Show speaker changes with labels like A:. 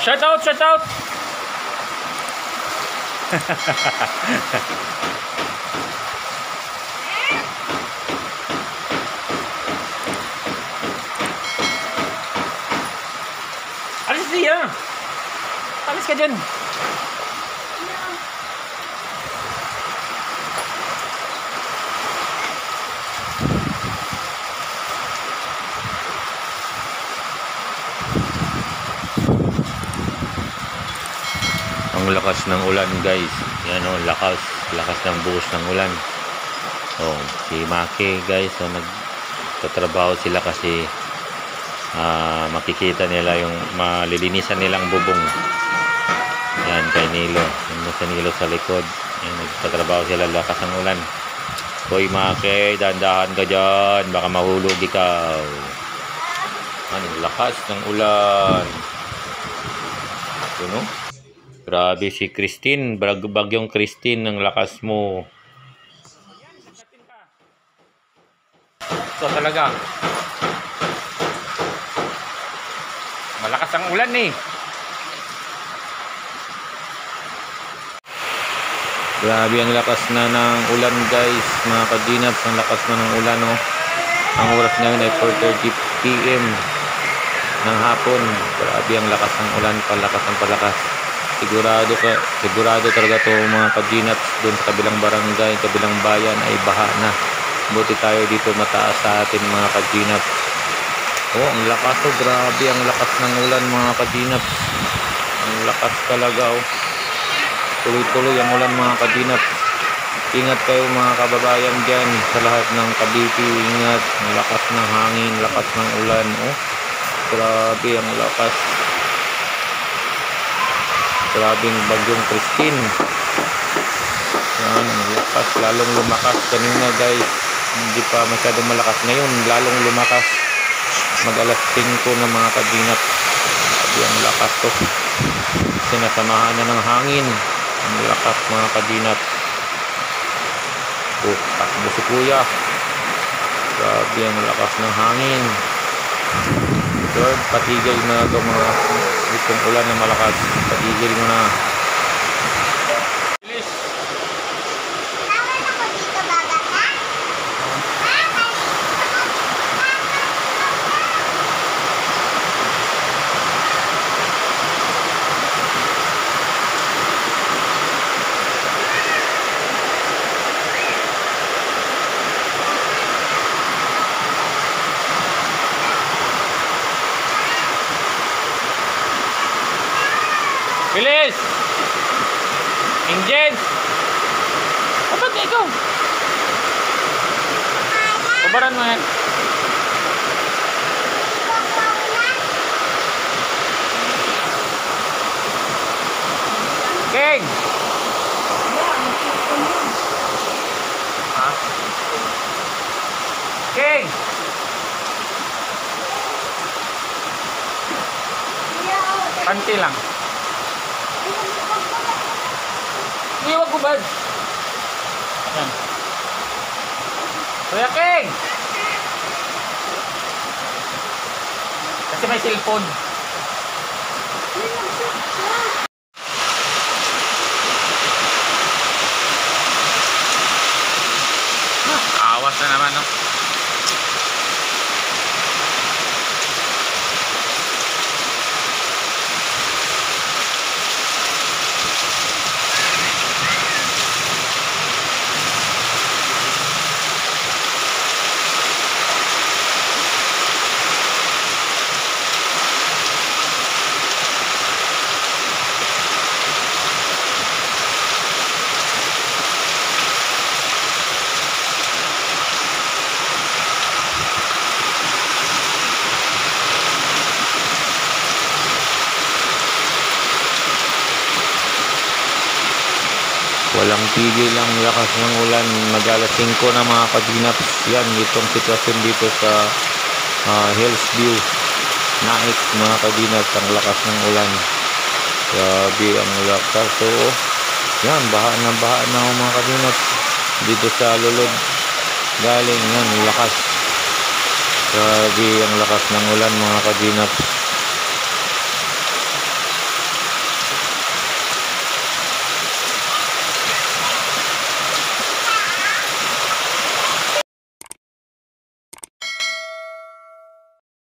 A: Shout out, shout out. Alis dia. Alis ka dyan. Ang lakas ng ulan, guys. Yan o, lakas ng buhos ng ulan. Oh, si Maki, guys, so nagtatrabaho sila kasi makikita nila yung malilinisan nilang bubong. Yan kay Nilo. Yan sa Nilo sa likod. Yan, nagtatrabaho sila, lakas ng ulan. Hoy Maki, dandahan ka dyan, baka mahulog ikaw. Ang lakas ng ulan. Ano? Grabe si Christine, bagyong Christine, ng lakas mo. So talaga, malakas ang ulan eh. Grabe ang lakas na ng ulan, guys, mga kadinaps, ang lakas na ng ulan, oh. Ang oras ngayon ay 4:30 PM ng hapon. Grabe ang lakas ng ulan, palakas. Sigurado talaga to, mga kadinaps, doon sa kabilang barangay, kabilang bayan ay baha na. Buti tayo dito mataas sa atin, mga kadinaps. Oh, ang lakas, oh, grabe ang lakas ng ulan, mga kadinaps. Ang lakas talaga, oh. Tuloy-tuloy ang ulan, mga kadinaps. Ingat kayo, mga kababayan dyan sa lahat ng Cavite. Ingat, ang lakas ng hangin, lakas ng ulan, oh. Grabe ang lakas. Grabing bagyong Christine. Yan, ang lakas, lalong lumakas kanina, guys. Hindi pa masyadong malakas ngayon, lalong lumakas. Mag-alas 5 na, mga kadinap. Grabe ang lakas to. Sinasamahan na ng hangin. Ang lakas, mga kadinap. Oh, takbo si kuya. Grabe ang lakas ng hangin. Lord, patigil na ito, mga itong ulan na malakas. Patigil mo na. Bilis! Engine! Kapag na ikaw? Kubaran mo yan. King! Ha? King! Panti lang. Iwag ko ba? Ayan. Kuya King! Kasi may cellphone. Awas na naman, no? Walang tigil ang lakas ng ulan. Mag-alas 5 na, mga kadinaps. Yan, itong sitwasyon dito sa Hillsview Naik, mga kadinaps. Ang lakas ng ulan. Grabe ang lakas. So, yan, baha na mga kadinaps. Dito sa Lulod. Galing, yan, lakas. Grabe ang lakas ng ulan, mga kadinaps.